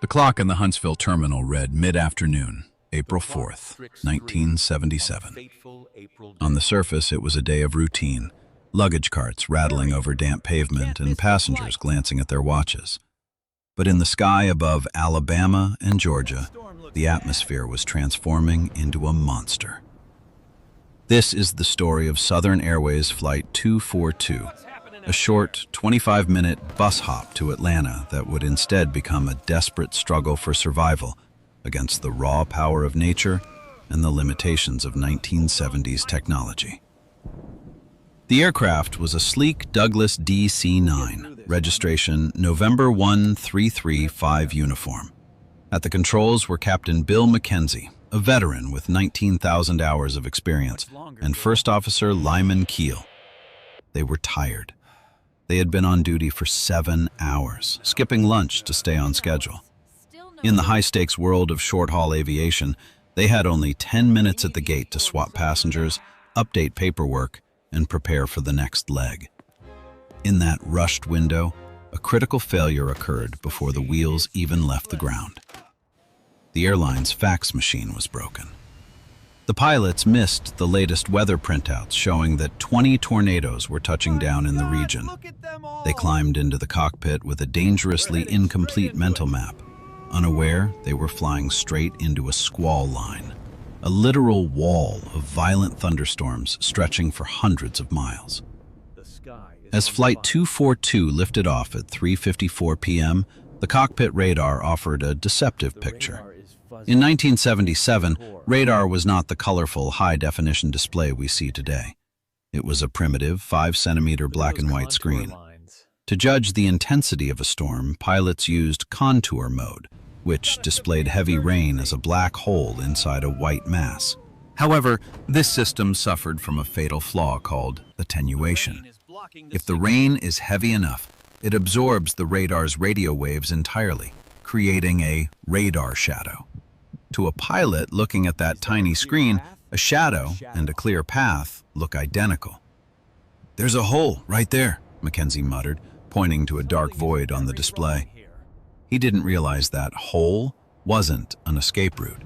The clock in the Huntsville terminal read mid-afternoon, April 4th, 1977. On the surface, it was a day of routine, luggage carts rattling over damp pavement and passengers glancing at their watches. But in the sky above Alabama and Georgia, the atmosphere was transforming into a monster. This is the story of Southern Airways Flight 242, a short 25-minute bus hop to Atlanta that would instead become a desperate struggle for survival against the raw power of nature and the limitations of 1970s technology. The aircraft was a sleek Douglas DC-9, registration November 1335 uniform. At the controls were Captain Bill McKenzie, a veteran with 19,000 hours of experience, and First Officer Lyman Keel. They were tired. They had been on duty for 7 hours, skipping lunch to stay on schedule. In the high-stakes world of short-haul aviation, they had only 10 minutes at the gate to swap passengers, update paperwork, and prepare for the next leg. In that rushed window, a critical failure occurred before the wheels even left the ground. The airline's fax machine was broken. The pilots missed the latest weather printouts showing that 20 tornadoes were touching down in the region. They climbed into the cockpit with a dangerously incomplete mental map. Unaware, they were flying straight into a squall line, a literal wall of violent thunderstorms stretching for hundreds of miles. As Flight 242 lifted off at 3:54 p.m., the cockpit radar offered a deceptive picture. In 1977, radar was not the colorful, high-definition display we see today. It was a primitive, 5-centimeter black-and-white screen. To judge the intensity of a storm, pilots used contour mode, which displayed heavy rain as a black hole inside a white mass. However, this system suffered from a fatal flaw called attenuation. If the rain is heavy enough, it absorbs the radar's radio waves entirely, creating a radar shadow. To a pilot looking at that tiny screen, a shadow and a clear path look identical. "There's a hole right there," Mackenzie muttered, pointing to a dark void on the display. He didn't realize that hole wasn't an escape route.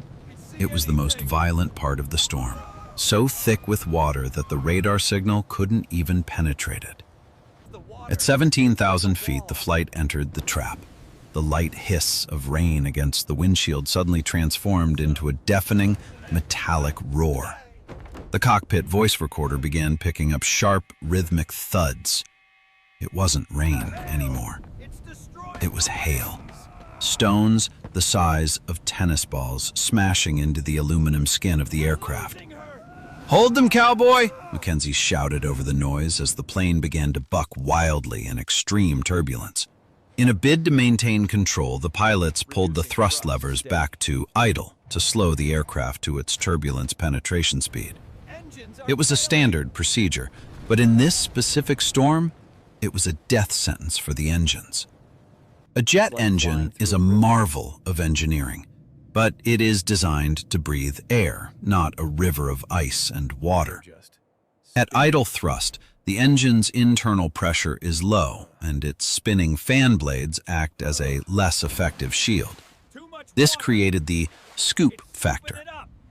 It was the most violent part of the storm, so thick with water that the radar signal couldn't even penetrate it. At 17,000 feet, the flight entered the trap. The light hiss of rain against the windshield suddenly transformed into a deafening, metallic roar. The cockpit voice recorder began picking up sharp, rhythmic thuds. It wasn't rain anymore. It was hail. Stones the size of tennis balls smashing into the aluminum skin of the aircraft. "Hold them, cowboy!" Mackenzie shouted over the noise as the plane began to buck wildly in extreme turbulence. In a bid to maintain control, the pilots pulled the thrust levers back to idle to slow the aircraft to its turbulence penetration speed. It was a standard procedure, but in this specific storm, it was a death sentence for the engines. A jet engine is a marvel of engineering, but it is designed to breathe air, not a river of ice and water. At idle thrust, the engine's internal pressure is low, and its spinning fan blades act as a less effective shield. This created the scoop factor.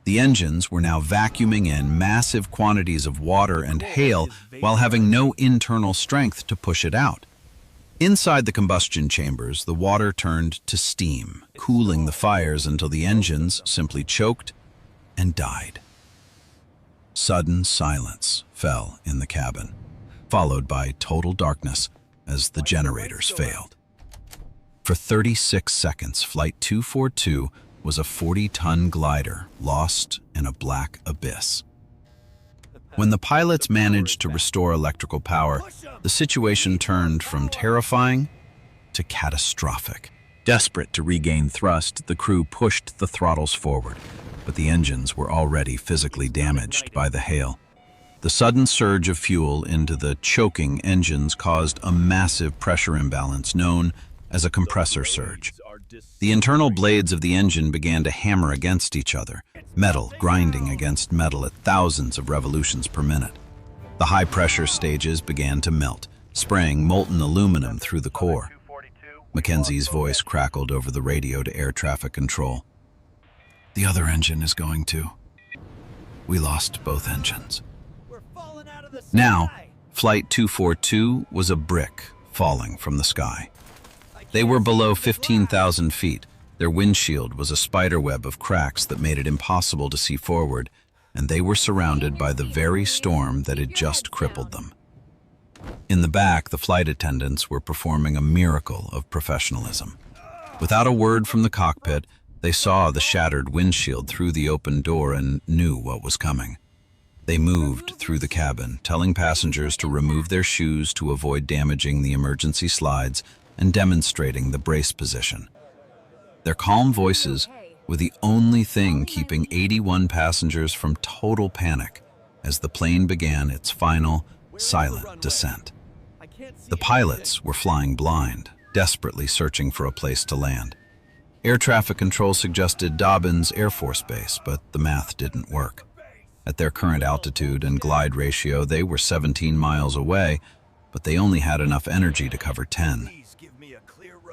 The engines were now vacuuming in massive quantities of water and hail while having no internal strength to push it out. Inside the combustion chambers, the water turned to steam, cooling the fires until the engines simply choked and died. Sudden silence fell in the cabin, followed by total darkness as the generators failed. For 36 seconds, Flight 242 was a 40-ton glider lost in a black abyss. When the pilots managed to restore electrical power, the situation turned from terrifying to catastrophic. Desperate to regain thrust, the crew pushed the throttles forward, but the engines were already physically damaged by the hail. The sudden surge of fuel into the choking engines caused a massive pressure imbalance known as a compressor surge. The internal blades of the engine began to hammer against each other, metal grinding against metal at thousands of revolutions per minute. The high-pressure stages began to melt, spraying molten aluminum through the core. Mackenzie's voice crackled over the radio to air traffic control. "The other engine is going too. We lost both engines." Now, Flight 242 was a brick falling from the sky. They were below 15,000 feet. Their windshield was a spiderweb of cracks that made it impossible to see forward, and they were surrounded by the very storm that had just crippled them. In the back, the flight attendants were performing a miracle of professionalism. Without a word from the cockpit, they saw the shattered windshield through the open door and knew what was coming. They moved through the cabin, telling passengers to remove their shoes to avoid damaging the emergency slides and demonstrating the brace position. Their calm voices were the only thing keeping 81 passengers from total panic as the plane began its final, silent descent. The pilots were flying blind, desperately searching for a place to land. Air traffic control suggested Dobbins Air Force Base, but the math didn't work. At their current altitude and glide ratio, they were 17 miles away, but they only had enough energy to cover 10.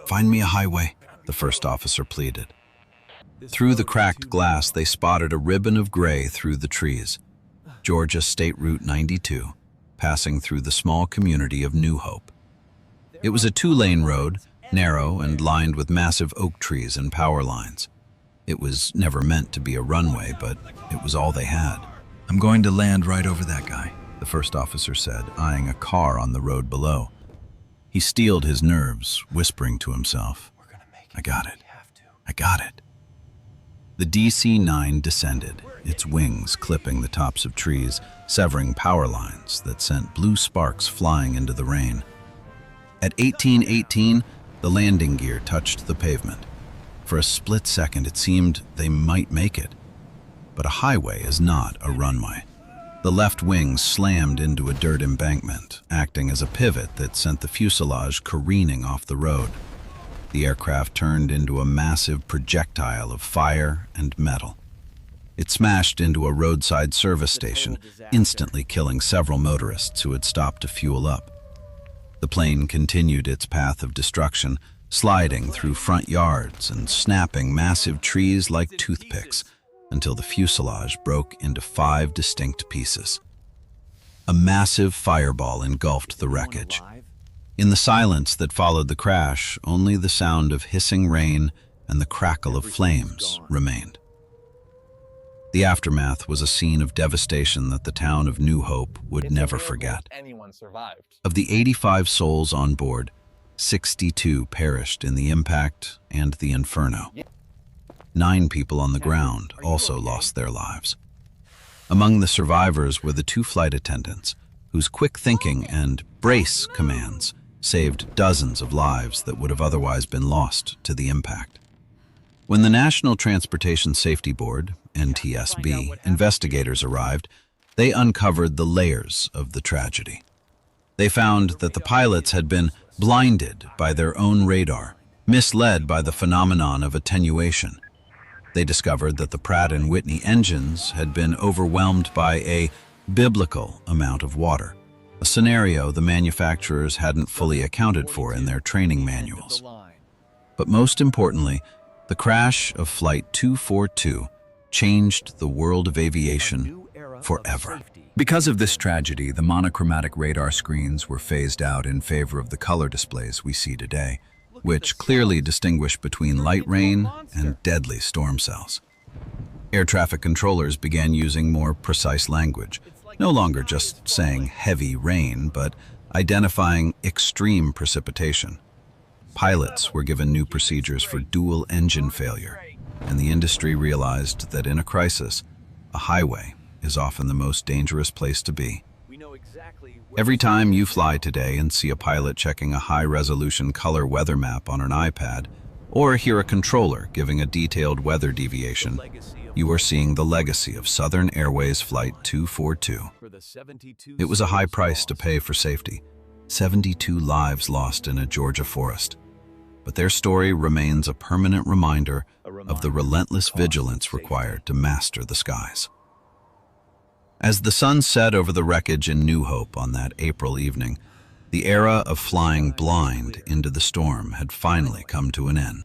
"Find me a highway," the first officer pleaded. Through the cracked glass, they spotted a ribbon of gray through the trees. Georgia State Route 92, passing through the small community of New Hope. It was a two-lane road, narrow and lined with massive oak trees and power lines. It was never meant to be a runway, but it was all they had. "I'm going to land right over that guy," the first officer said, eyeing a car on the road below. He steeled his nerves, whispering to himself, "I got it. I got it." The DC-9 descended, its wings clipping the tops of trees, severing power lines that sent blue sparks flying into the rain. At 1818, the landing gear touched the pavement. For a split second, it seemed they might make it. But a highway is not a runway. The left wing slammed into a dirt embankment, acting as a pivot that sent the fuselage careening off the road. The aircraft turned into a massive projectile of fire and metal. It smashed into a roadside service station, instantly killing several motorists who had stopped to fuel up. The plane continued its path of destruction, sliding through front yards and snapping massive trees like toothpicks until the fuselage broke into 5 distinct pieces. A massive fireball engulfed the wreckage. In the silence that followed the crash, only the sound of hissing rain and the crackle of flames remained. The aftermath was a scene of devastation that the town of New Hope would never forget. Of the 85 souls on board, 62 perished in the impact and the inferno. 9 people on the ground also lost their lives. Among the survivors were the 2 flight attendants, whose quick thinking and brace commands saved dozens of lives that would have otherwise been lost to the impact. When the National Transportation Safety Board, NTSB, investigators arrived, they uncovered the layers of the tragedy. They found that the pilots had been blinded by their own radar, misled by the phenomenon of attenuation. They discovered that the Pratt & Whitney engines had been overwhelmed by a biblical amount of water, a scenario the manufacturers hadn't fully accounted for in their training manuals. But most importantly, the crash of Flight 242 changed the world of aviation forever. Because of this tragedy, the monochromatic radar screens were phased out in favor of the color displays we see today, which clearly distinguish between light rain and deadly storm cells. Air traffic controllers began using more precise language, no longer just saying heavy rain, but identifying extreme precipitation. Pilots were given new procedures for dual engine failure, and the industry realized that in a crisis, a highway is often the most dangerous place to be. Every time you fly today and see a pilot checking a high-resolution color weather map on an iPad, or hear a controller giving a detailed weather deviation, you are seeing the legacy of Southern Airways Flight 242. It was a high price to pay for safety, 72 lives lost in a Georgia forest. But their story remains a permanent reminder of the relentless vigilance required to master the skies. As the sun set over the wreckage in New Hope on that April evening, The era of flying blind into the storm had finally come to an end.